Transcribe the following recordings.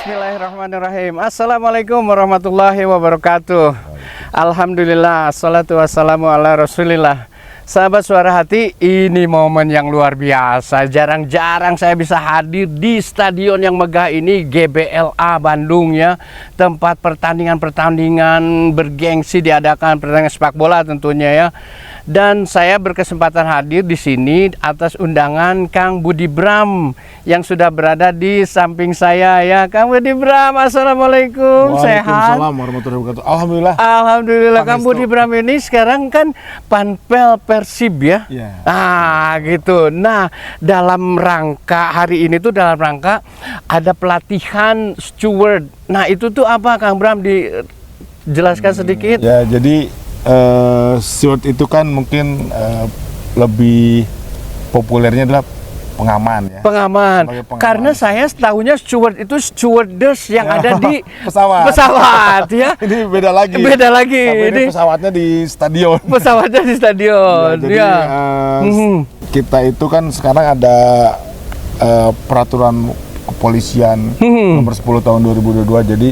Bismillahirrahmanirrahim. Assalamualaikum warahmatullahi wabarakatuh. Alhamdulillah, salatu wassalamu ala rasulillah. Sahabat Suara Hati, ini momen yang luar biasa. Jarang-jarang saya bisa hadir di stadion yang megah ini, GBLA Bandung ya. Tempat pertandingan-pertandingan bergengsi diadakan, pertandingan sepak bola tentunya ya. Dan saya berkesempatan hadir di sini atas undangan Kang Budi Bram yang sudah berada di samping saya ya. Kang Budi Bram, assalamualaikum. Sehat? Waalaikumsalam warahmatullahi wabarakatuh. Alhamdulillah. Alhamdulillah. Kang Budi Bram ini sekarang kan Panpel Persib ya. Ya. Ah gitu. Nah, dalam rangka hari ini tuh dalam rangka ada pelatihan steward. Nah, itu tuh apa Kang Bram, dijelaskan sedikit? Ya, jadi steward itu kan mungkin lebih populernya adalah pengaman ya. Pengaman. Karena saya tahunya steward itu stewardess yang ada di pesawat ya. Ini beda lagi. Beda lagi. Tapi ini pesawatnya di stadion. Pesawatnya di stadion. Ya, jadi kita itu kan sekarang ada peraturan kepolisian nomor 10 tahun 2022. Jadi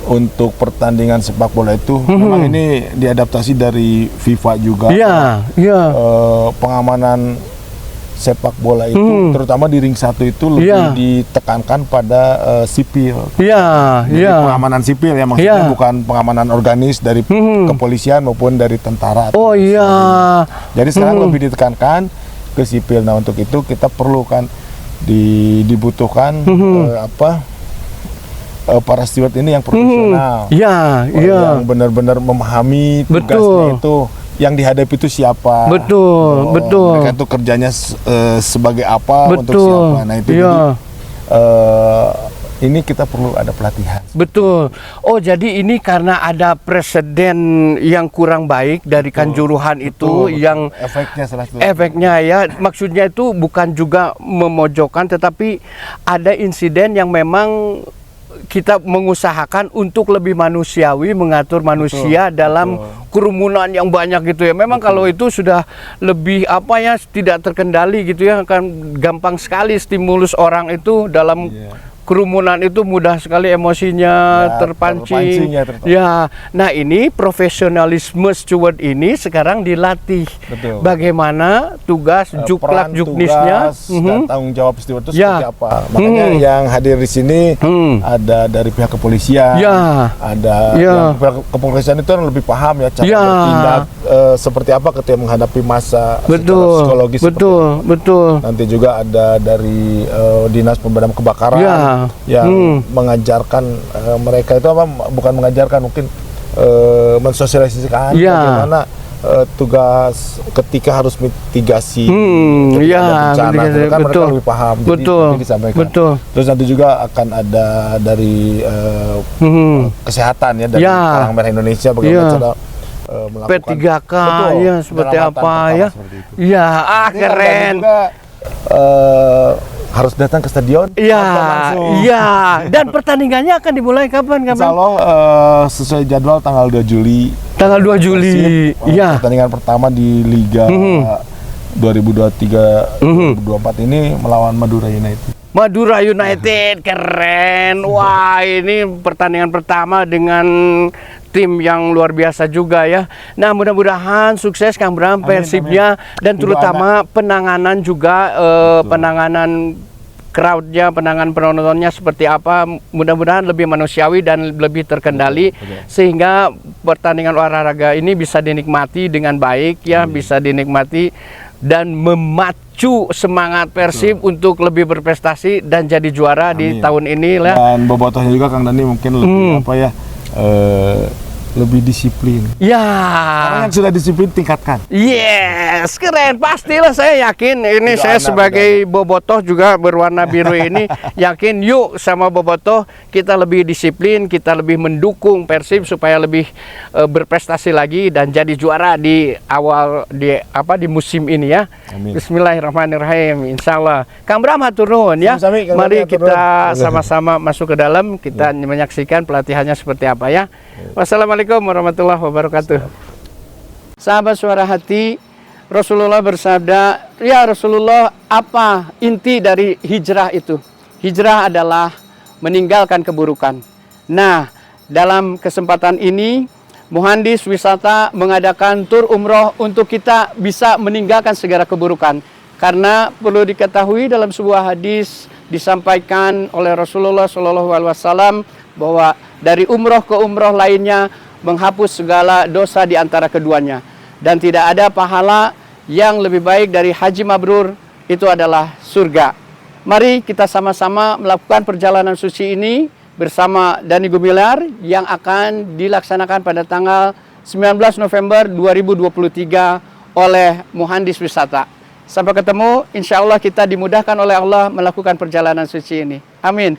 untuk pertandingan sepak bola itu memang ini diadaptasi dari FIFA juga. Iya, iya. Pengamanan sepak bola itu terutama di ring 1 itu lebih ditekankan pada sipil. Iya, jadi pengamanan sipil ya, maksudnya bukan pengamanan organis dari kepolisian maupun dari tentara. Oh iya. Jadi sekarang lebih ditekankan ke sipil. Nah, untuk itu kita perlukan dibutuhkan para steward ini yang profesional, yang benar-benar memahami tugasnya itu, yang dihadapi itu siapa, mereka itu kerjanya sebagai apa, untuk siapa. Nah itu jadi ini kita perlu ada pelatihan. Betul. Oh, jadi ini karena ada presiden yang kurang baik dari Kanjuruhan itu, yang efeknya ya, maksudnya itu bukan juga memojokkan, tetapi ada insiden yang memang kita mengusahakan untuk lebih manusiawi, mengatur manusia dalam kerumunan yang banyak gitu ya. Memang kalau itu sudah lebih tidak terkendali gitu ya, kan gampang sekali stimulus orang itu dalam kerumunan itu mudah sekali emosinya terpancing. Ya, nah ini profesionalisme steward ini sekarang dilatih. Bagaimana tugas juklak juknisnya dan tanggung jawab steward itu seperti apa. Makanya yang hadir di sini ada dari pihak kepolisian, ada yang pihak kepolisian itu lebih paham ya cara bertindak seperti apa ketika menghadapi masa psikologis. Betul. Nanti juga ada dari dinas pemadam kebakaran yang mengajarkan mereka itu bukan mengajarkan, mungkin mensosialisasikan bagaimana tugas ketika harus mitigasi bencana, kan mereka lebih paham. Jadi disampaikan. Terus nanti juga akan ada dari kesehatan ya, dari Palang Merah Indonesia bagaimana cara melakukan P3K ya, seperti apa ya. Iya, keren. Juga, harus datang ke stadion. Iya. Dan pertandingannya akan dimulai kapan? Insya Allah sesuai jadwal tanggal 2 Juli. Tanggal 2 Juli. Iya. Pertandingan pertama di Liga 2023-2024 ini melawan Madura United. Madura United, keren. Wah, ini pertandingan pertama dengan tim yang luar biasa juga ya. Nah, mudah-mudahan sukses Kang Bram, Persibnya, dan terutama penanganan juga, penanganan crowdnya, penanganan penontonnya seperti apa. Mudah-mudahan lebih manusiawi dan lebih terkendali, sehingga pertandingan olahraga ini bisa dinikmati dengan baik ya, bisa dinikmati dan memacu semangat Persib untuk lebih berprestasi dan jadi juara di tahun ini lah. Dan bobotohnya juga Kang Dani mungkin lebih lebih disiplin. Karena yang sudah disiplin tingkatkan. Yes, keren. Pastilah, saya yakin ini saya sebagai bobotoh juga berwarna biru ini yakin yuk sama bobotoh kita lebih disiplin, kita lebih mendukung Persib supaya lebih berprestasi lagi dan jadi juara di di musim ini ya. Amin. Bismillahirrahmanirrahim. Insyaallah. Kang Bram hatur nuhun ya. Mari kita sama-sama masuk ke dalam, kita menyaksikan pelatihannya seperti apa ya. Wassalamualaikum warahmatullahi wabarakatuh. Sahabat Suara Hati, Rasulullah bersabda, ya Rasulullah, apa inti dari hijrah itu? Hijrah adalah meninggalkan keburukan. Nah, dalam kesempatan ini Muhandis Wisata mengadakan tur umroh untuk kita bisa meninggalkan segala keburukan. Karena perlu diketahui dalam sebuah hadis disampaikan oleh Rasulullah SAW bahwa dari umroh ke umroh lainnya menghapus segala dosa di antara keduanya. Dan tidak ada pahala yang lebih baik dari haji mabrur, itu adalah surga. Mari kita sama-sama melakukan perjalanan suci ini bersama Dhani Gumilar yang akan dilaksanakan pada tanggal 19 November 2023 oleh Muhandis Wisata. Sampai ketemu, insya Allah kita dimudahkan oleh Allah melakukan perjalanan suci ini. Amin.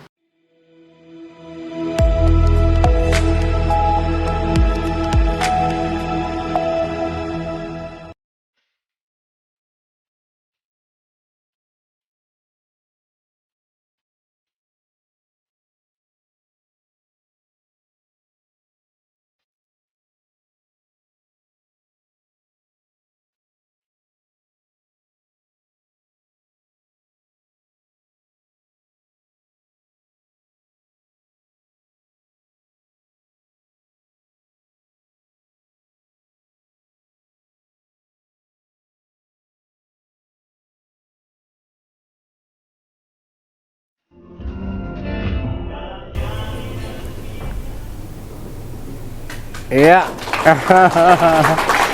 Iya.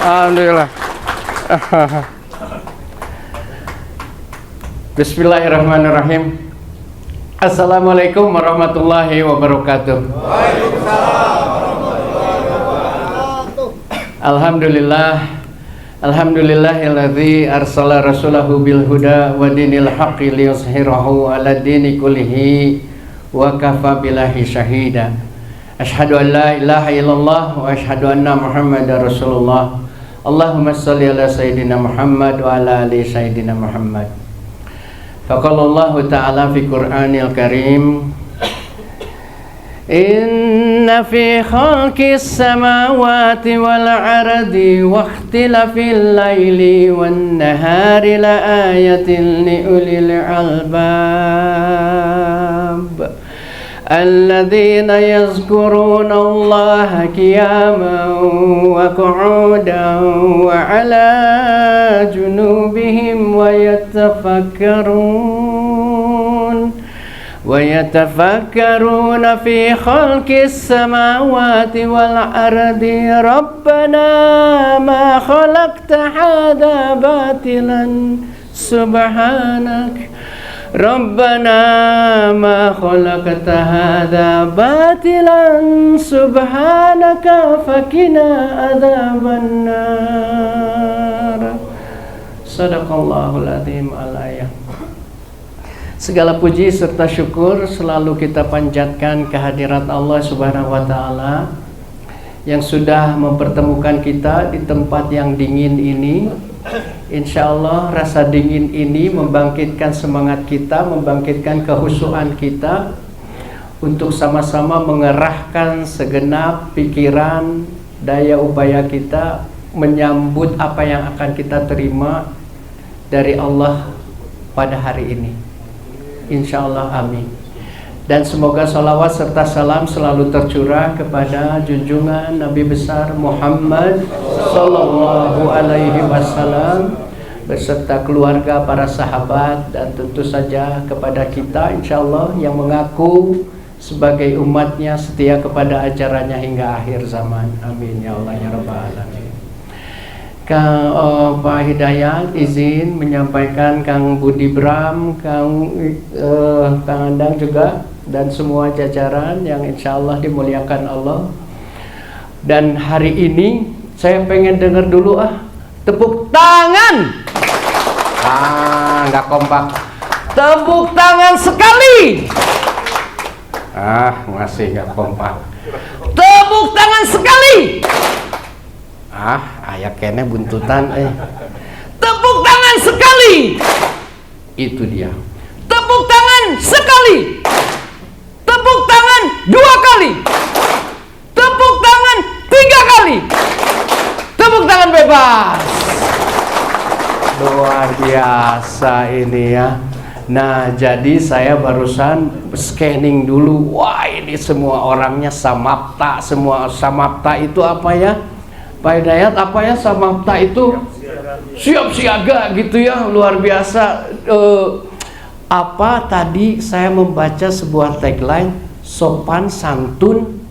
Alhamdulillah. Bismillahirrahmanirrahim. Assalamualaikum warahmatullahi wabarakatuh. Alhamdulillah. Alhamdulillahilladzi arsala rasulahu bil huda wa dinil haqqi liyuzhirahu ala dini kullihi wa kafa billahi syahida. Asyhadu an la ilaha illallah wa asyhadu anna Muhammadar Rasulullah. Allahumma shalli ala sayyidina Muhammad wa ala ali sayyidina Muhammad. Faqala Allah ta'ala fi Qur'anil Karim, inna fi khalqis samawati wal ardi wa ikhtilafil laili wan nahari la ayatin li ulil albab الذين يذكرون الله قياما وقعودا وعلى جنوبهم ويتفكرون في خلق السماوات والأرض ربنا ما خلقت هذا باطلا سبحانك ربنا ما خلقت هذا باطلا سبحانك فقنا عذاب النار. Sadaqallahul azim al-ayah. Segala puji serta syukur selalu kita panjatkan kehadirat Allah Subhanahu wa taala yang sudah mempertemukan kita di tempat yang dingin ini. Insya Allah rasa dingin ini membangkitkan semangat kita, membangkitkan kehusuan kita untuk sama-sama mengerahkan segenap pikiran, daya upaya kita menyambut apa yang akan kita terima dari Allah pada hari ini. Insya Allah amin. Dan semoga salawat serta salam selalu tercurah kepada junjungan Nabi besar Muhammad Sallallahu Alaihi Wasallam beserta keluarga, para sahabat, dan tentu saja kepada kita insya Allah yang mengaku sebagai umatnya setia kepada ajarannya hingga akhir zaman. Amin ya Allah ya Rabbal Alamin. Pak Hidayat izin menyampaikan Kang Budi Bram, Kang Andang juga, dan semua jajaran yang insya Allah dimuliakan Allah. Dan hari ini saya pengen dengar dulu tepuk tangan. Nggak kompak. Tepuk tangan sekali. Masih nggak kompak. Tepuk tangan sekali. Ayah kene buntutan. Tepuk tangan sekali. Itu dia. Tepuk tangan sekali. Tepuk tangan 2 kali. Tepuk tangan 3 kali. Tepuk tangan bebas. Luar biasa ini ya. Nah, jadi saya barusan scanning dulu. Wah, ini semua orangnya samapta semua. Samapta itu apa ya? Pak Hidayat, apa ya samapta itu? Siap siaga gitu ya, luar biasa. Apa tadi saya membaca sebuah tagline, sopan santun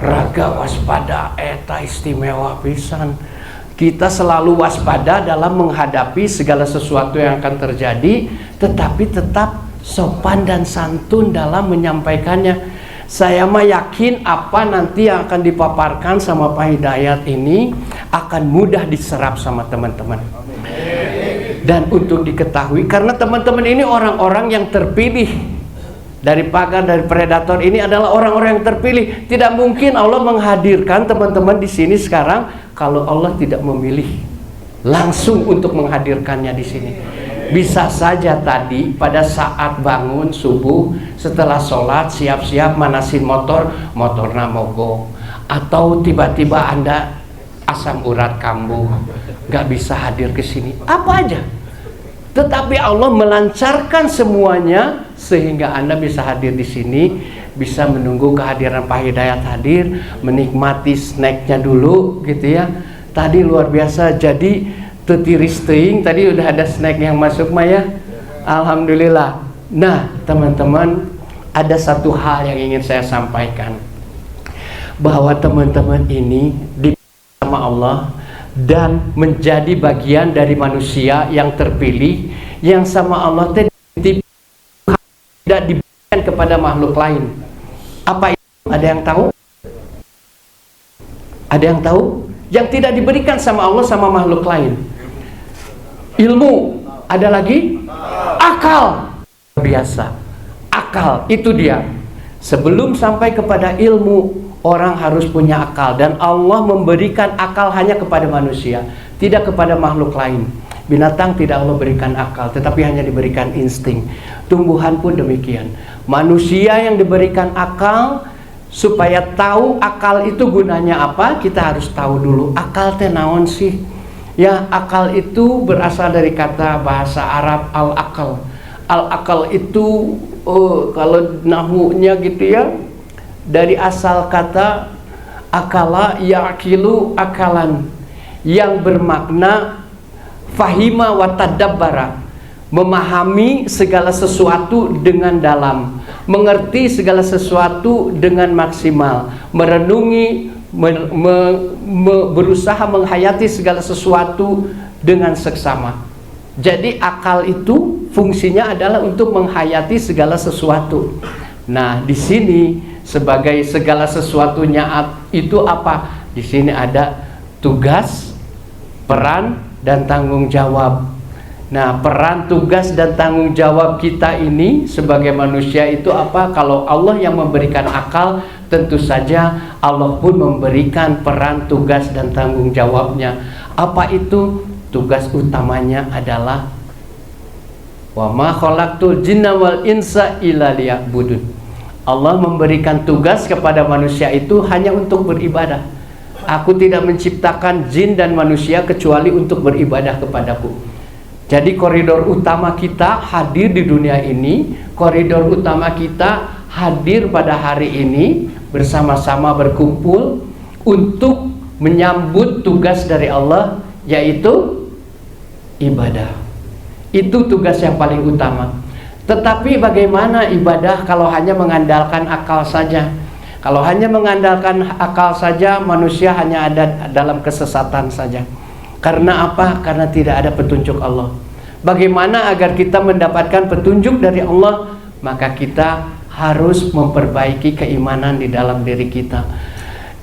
raga waspada, eta istimewa pisan. Kita selalu waspada dalam menghadapi segala sesuatu yang akan terjadi, tetapi tetap sopan dan santun dalam menyampaikannya. Saya mah yakin apa nanti yang akan dipaparkan sama Pak Hidayat ini akan mudah diserap sama teman-teman. Dan untuk diketahui, karena teman-teman ini orang-orang yang terpilih. Dari pagar, dari predator ini adalah orang-orang yang terpilih. Tidak mungkin Allah menghadirkan teman-teman di sini sekarang kalau Allah tidak memilih langsung untuk menghadirkannya di sini. Bisa saja tadi pada saat bangun subuh, setelah sholat siap-siap manasin motor, motornya mogok, atau tiba-tiba Anda asam urat kambuh, nggak bisa hadir ke sini. Apa aja. Tetapi Allah melancarkan semuanya sehingga Anda bisa hadir di sini, bisa menunggu kehadiran Pak Hidayat hadir, menikmati snacknya dulu gitu ya. Tadi luar biasa, jadi tetiris teuing, tadi udah ada snack yang masuk Maya. Alhamdulillah. Nah, teman-teman, ada satu hal yang ingin saya sampaikan. Bahwa teman-teman ini dipilih sama Allah dan menjadi bagian dari manusia yang terpilih, yang sama Allah tidak diberikan kepada makhluk lain. Apa itu? Ada yang tahu? Ada yang tahu? Yang tidak diberikan sama Allah sama makhluk lain. Ilmu. Ada lagi? Akal. Biasa. Akal, itu dia. Sebelum sampai kepada ilmu, orang harus punya akal, dan Allah memberikan akal hanya kepada manusia, tidak kepada makhluk lain. Binatang tidak Allah berikan akal, tetapi hanya diberikan insting. Tumbuhan pun demikian. Manusia yang diberikan akal, supaya tahu akal itu gunanya apa, kita harus tahu dulu akal teh naon sih. Ya, akal itu berasal dari kata bahasa Arab al-akal. Al-akal itu kalau nahunya gitu ya, dari asal kata akala yaqilu akalan, yang bermakna fahima wa tadabbara, memahami segala sesuatu dengan dalam, mengerti segala sesuatu dengan maksimal, merenungi, berusaha menghayati segala sesuatu dengan seksama. Jadi akal itu fungsinya adalah untuk menghayati segala sesuatu. Nah, di sini sebagai segala sesuatunya itu apa? Di sini ada tugas, peran, dan tanggung jawab. Nah, peran, tugas, dan tanggung jawab kita ini sebagai manusia itu apa? Kalau Allah yang memberikan akal, tentu saja Allah pun memberikan peran, tugas, dan tanggung jawabnya. Apa itu? Tugas utamanya adalah wa ma khalaqtul jinna wal insa illa liya'budun. Allah memberikan tugas kepada manusia itu hanya untuk beribadah. Aku tidak menciptakan jin dan manusia kecuali untuk beribadah kepadaku. Jadi koridor utama kita hadir di dunia ini, koridor utama kita hadir pada hari ini, bersama-sama berkumpul untuk menyambut tugas dari Allah, yaitu ibadah. Itu tugas yang paling utama. Tetapi bagaimana ibadah kalau hanya mengandalkan akal saja? Kalau hanya mengandalkan akal saja, manusia hanya ada dalam kesesatan saja. Karena apa? Karena tidak ada petunjuk Allah. Bagaimana agar kita mendapatkan petunjuk dari Allah? Maka kita harus memperbaiki keimanan di dalam diri kita.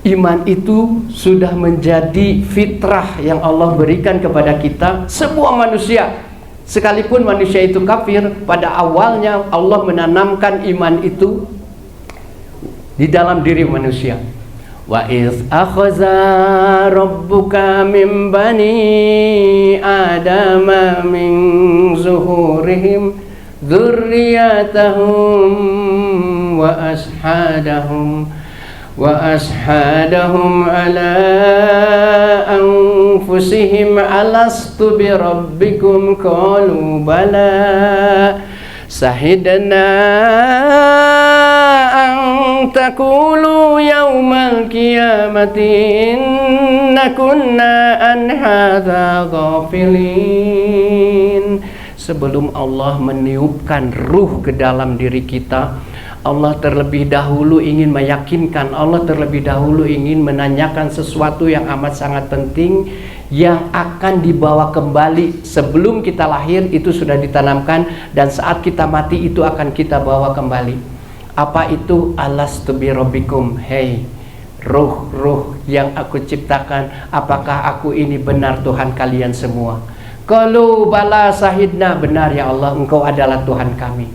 Iman itu sudah menjadi fitrah yang Allah berikan kepada kita, semua manusia. Sekalipun manusia itu kafir, pada awalnya Allah menanamkan iman itu di dalam diri manusia. Wa iz akhadha rabbuka min bani adama min zuhurihim dzurriyyatahum wa ashhadahum ala anfusihim alastu bi rabbikum qalu bala Sahidna an taqulu yaumal qiyamati inna kunna an hadza ghafilin. Sebelum Allah meniupkan ruh ke dalam diri kita, Allah terlebih dahulu ingin meyakinkan, Allah terlebih dahulu ingin menanyakan sesuatu yang amat sangat penting yang akan dibawa kembali. Sebelum kita lahir itu sudah ditanamkan, dan saat kita mati itu akan kita bawa kembali. Apa itu? Alastu bi rabbikum, hei ruh-ruh yang aku ciptakan, apakah aku ini benar Tuhan kalian semua? Qalu bala sahidna, benar ya Allah, engkau adalah Tuhan kami.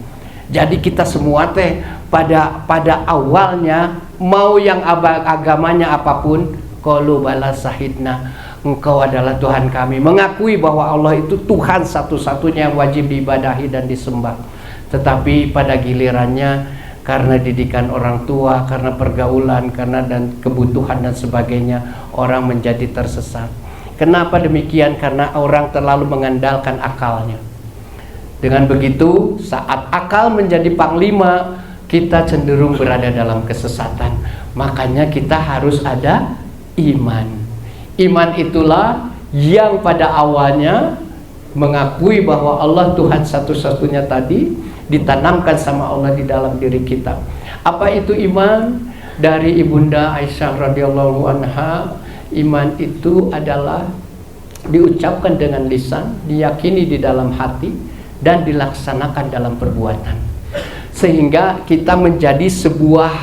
Jadi kita semua teh pada awalnya mau yang agamanya apapun, qalu bala sahidna, engkau adalah Tuhan kami, mengakui bahwa Allah itu Tuhan satu-satunya yang wajib diibadahi dan disembah. Tetapi pada gilirannya, karena didikan orang tua, karena pergaulan, karena dan kebutuhan dan sebagainya, orang menjadi tersesat. Kenapa demikian? Karena orang terlalu mengandalkan akalnya. Dengan begitu, saat akal menjadi panglima, kita cenderung berada dalam kesesatan. Makanya kita harus ada iman. Iman itulah yang pada awalnya mengakui bahwa Allah Tuhan satu-satunya tadi ditanamkan sama Allah di dalam diri kita. Apa itu iman? Dari Ibunda Aisyah radhiyallahu anha, iman itu adalah diucapkan dengan lisan, diyakini di dalam hati, dan dilaksanakan dalam perbuatan. Sehingga kita menjadi sebuah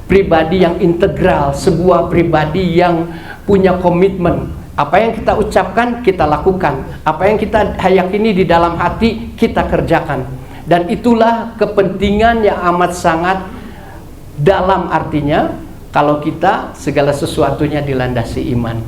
pribadi yang integral, sebuah pribadi yang punya komitmen. Apa yang kita ucapkan, kita lakukan. Apa yang kita yakini di dalam hati, kita kerjakan. Dan itulah kepentingan yang amat sangat dalam, artinya kalau kita segala sesuatunya dilandasi iman.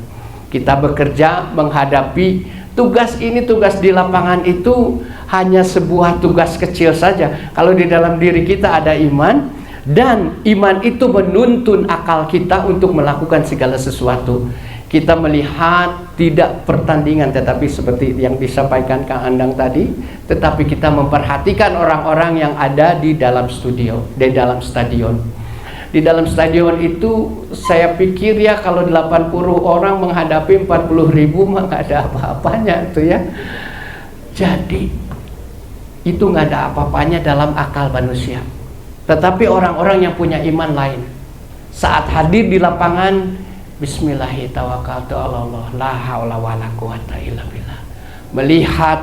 Kita bekerja menghadapi tugas ini, tugas di lapangan itu hanya sebuah tugas kecil saja. Kalau di dalam diri kita ada iman, dan iman itu menuntun akal kita untuk melakukan segala sesuatu. Kita melihat tidak pertandingan, tetapi seperti yang disampaikan Kang Andang tadi, tetapi kita memperhatikan orang-orang yang ada di dalam studio, di dalam stadion. Di dalam stadion itu saya pikir ya, kalau 80 orang menghadapi 40.000 mah nggak ada apa-apanya itu ya. Jadi itu nggak ada apa-apanya dalam akal manusia. Tetapi orang-orang yang punya iman lain, saat hadir di lapangan, Bismillahirrahmanirrahim, la haula wala quwata illa billah. Melihat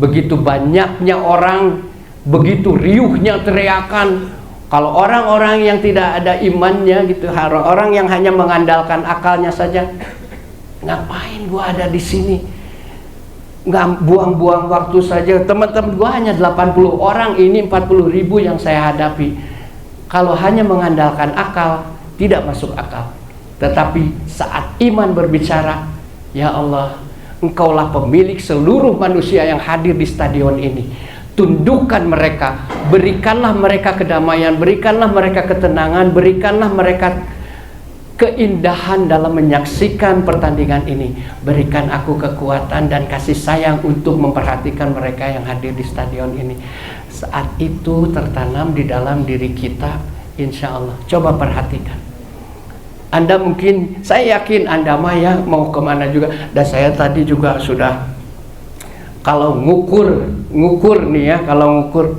begitu banyaknya orang, begitu riuhnya teriakan. Kalau orang-orang yang tidak ada imannya gitu, orang yang hanya mengandalkan akalnya saja, ngapain gua ada di sini? Nggak buang-buang waktu saja. Teman-teman gua hanya 80 orang, ini 40.000 yang saya hadapi. Kalau hanya mengandalkan akal, tidak masuk akal. Tetapi saat iman berbicara, ya Allah, engkaulah pemilik seluruh manusia yang hadir di stadion ini. Tundukkan mereka, berikanlah mereka kedamaian, berikanlah mereka ketenangan, berikanlah mereka keindahan dalam menyaksikan pertandingan ini. Berikan aku kekuatan dan kasih sayang untuk memperhatikan mereka yang hadir di stadion ini. Saat itu tertanam di dalam diri kita, insya Allah. Coba perhatikan. Anda mungkin, saya yakin Anda mah ya mau kemana juga. Dan saya tadi juga sudah, kalau ngukur nih ya, kalau ngukur,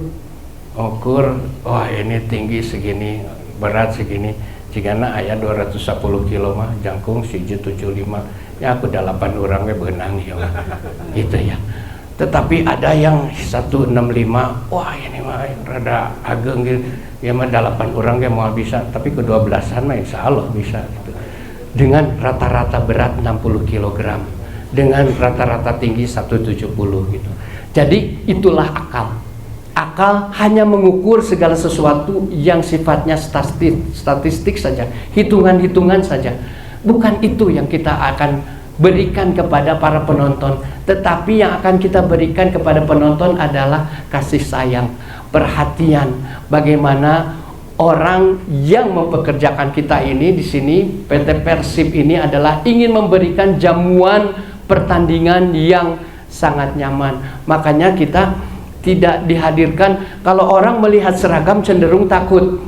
wah ini tinggi segini, berat segini. Jigana ayah 210 kilo mah, jangkung siji 75, ya aku 8 orang we beunang ya. Gitu ya. Tetapi ada yang 165, wah ini mah rada ageng gitu. Ya mah 8 orang ya mau bisa, tapi ke-12an mah insya Allah bisa gitu. Dengan rata-rata berat 60 kg, dengan rata-rata tinggi 170 gitu. Jadi itulah akal. Akal hanya mengukur segala sesuatu yang sifatnya statistik saja, hitungan-hitungan saja. Bukan itu yang kita akan berikan kepada para penonton, tetapi yang akan kita berikan kepada penonton adalah kasih sayang, perhatian. Bagaimana orang yang mempekerjakan kita ini di sini, PT Persib ini adalah ingin memberikan jamuan pertandingan yang sangat nyaman. Makanya kita tidak dihadirkan. Kalau orang melihat seragam cenderung takut.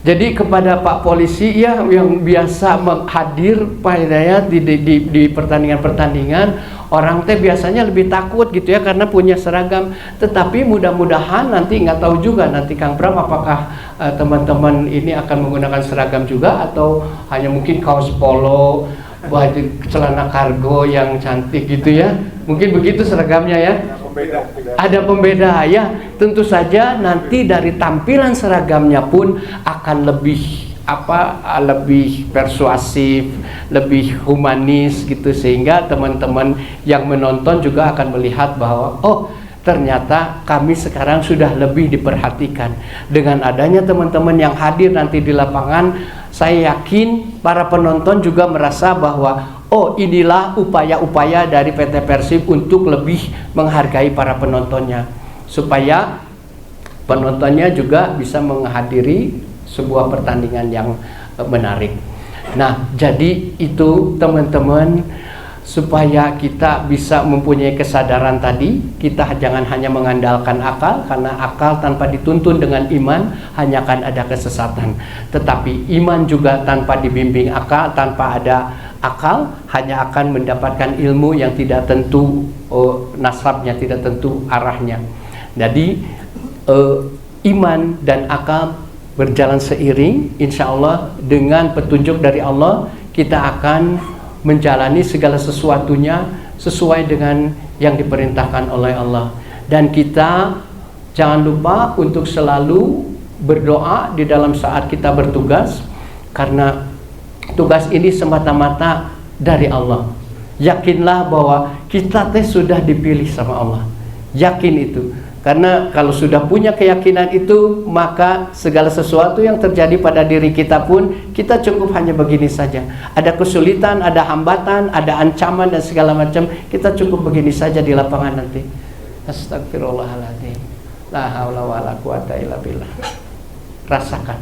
Jadi kepada Pak Polisi ya yang biasa hadir pada di pertandingan-pertandingan, orang teh biasanya lebih takut gitu ya karena punya seragam. Tetapi mudah-mudahan nanti nggak tahu juga nanti Kang Bram apakah teman-teman ini akan menggunakan seragam juga atau hanya mungkin kaos polo, baju celana kargo yang cantik gitu ya. Mungkin begitu seragamnya ya. Ada pembeda ya. Tentu saja nanti dari tampilan seragamnya pun akan lebih lebih persuasif, lebih humanis gitu, sehingga teman-teman yang menonton juga akan melihat bahwa oh ternyata kami sekarang sudah lebih diperhatikan. Dengan adanya teman-teman yang hadir nanti di lapangan, saya yakin para penonton juga merasa bahwa oh inilah upaya-upaya dari PT Persib untuk lebih menghargai para penontonnya, supaya penontonnya juga bisa menghadiri sebuah pertandingan yang menarik. Nah, jadi itu teman-teman, supaya kita bisa mempunyai kesadaran tadi, kita jangan hanya mengandalkan akal, karena akal tanpa dituntun dengan iman hanya akan ada kesesatan. Tetapi iman juga tanpa dibimbing akal, tanpa ada akal, hanya akan mendapatkan ilmu yang tidak tentu nasabnya, tidak tentu arahnya. Jadi iman dan akal berjalan seiring, insya Allah dengan petunjuk dari Allah kita akan menjalani segala sesuatunya sesuai dengan yang diperintahkan oleh Allah. Dan kita jangan lupa untuk selalu berdoa di dalam saat kita bertugas, karena tugas ini semata-mata dari Allah. Yakinlah bahwa kita sudah dipilih sama Allah. Yakin itu. Karena kalau sudah punya keyakinan itu, maka segala sesuatu yang terjadi pada diri kita pun, kita cukup hanya begini saja. Ada kesulitan, ada hambatan, ada ancaman dan segala macam, kita cukup begini saja di lapangan nanti. Astagfirullahaladzim. La haula wala quwata illa billah. Rasakan.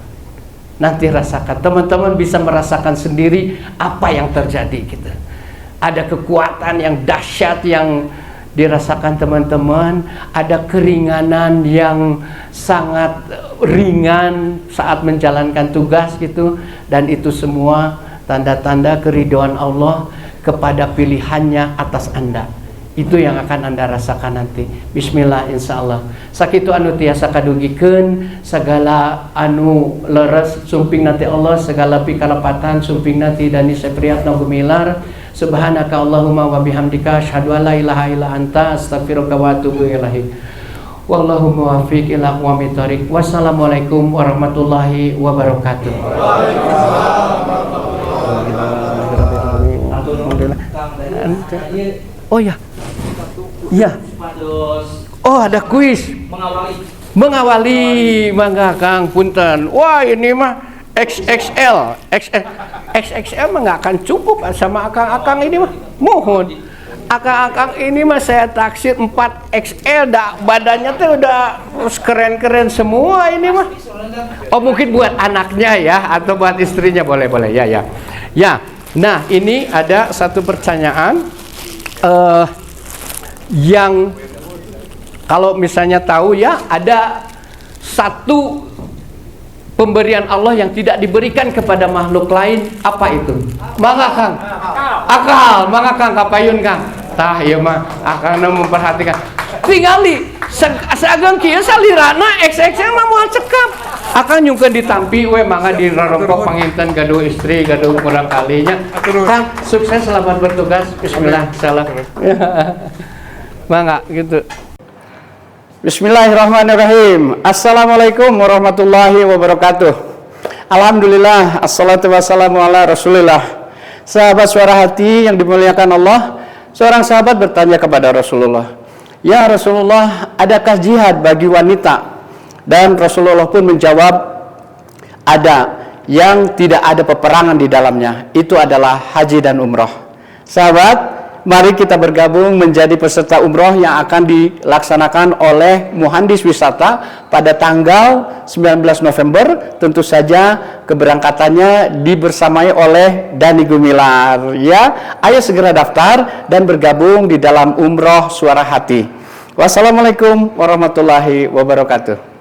Nanti rasakan. Teman-teman bisa merasakan sendiri apa yang terjadi gitu. Ada kekuatan yang dahsyat yang dirasakan teman-teman, ada keringanan yang sangat ringan saat menjalankan tugas gitu, dan itu semua tanda-tanda keridhaan Allah kepada pilihannya atas Anda. Itu yang akan Anda rasakan nanti. Bismillah insyaallah. Sakitu anu tiasa kadugikeun, segala anu leres sumping nanti Allah, segala pikalepatan sumping nanti Dani Sepriatna Gumilar. Subhanaka Allahumma wa bihamdika asyhadu an la ilaha illa anta astaghfiruka wa atubu ilaik. Wallahu muwaffiq ila aqwamit thoriq. Wassalamualaikum warahmatullahi wabarakatuh. Oh ya. Ya. Oh, ada kuis. Mengawali mangga Kang punten. Wah, ini mah XXL mah nggak akan cukup sama akang-akang ini mah. Mohon akang-akang ini mah saya taksir 4XL dah, badannya tuh udah keren-keren semua ini mah. Oh mungkin buat anaknya ya, atau buat istrinya, boleh ya. Nah ini ada satu pertanyaan yang kalau misalnya tahu ya, ada satu pemberian Allah yang tidak diberikan kepada makhluk lain, apa itu? Mangga Kang. Akal, mangga Kang kapayun Kang. Tah ieu mah akang memperhatikan. Tingali sageung kieu salirana XXL mah moal cekap. Akang nyungkeun ditampi we mangga di rorompok panginten gaduh istri, gaduh kurang kalinya. Kang, sukses selamat bertugas. Bismillah. Salam. Mangga gitu. Bismillahirrahmanirrahim. Assalamualaikum warahmatullahi wabarakatuh. Alhamdulillah, assalatu wassalamu ala rasulillah. Sahabat Suara Hati yang dimuliakan Allah, seorang sahabat bertanya kepada Rasulullah, "Ya Rasulullah, adakah jihad bagi wanita?" Dan Rasulullah pun menjawab, "Ada, yang tidak ada peperangan di dalamnya. Itu adalah haji dan umroh." Sahabat, mari kita bergabung menjadi peserta umroh yang akan dilaksanakan oleh Muhandis Wisata pada tanggal 19 November. Tentu saja keberangkatannya dibersamai oleh Dani Gumilar. Ya, ayo segera daftar dan bergabung di dalam umroh Suara Hati. Wassalamualaikum warahmatullahi wabarakatuh.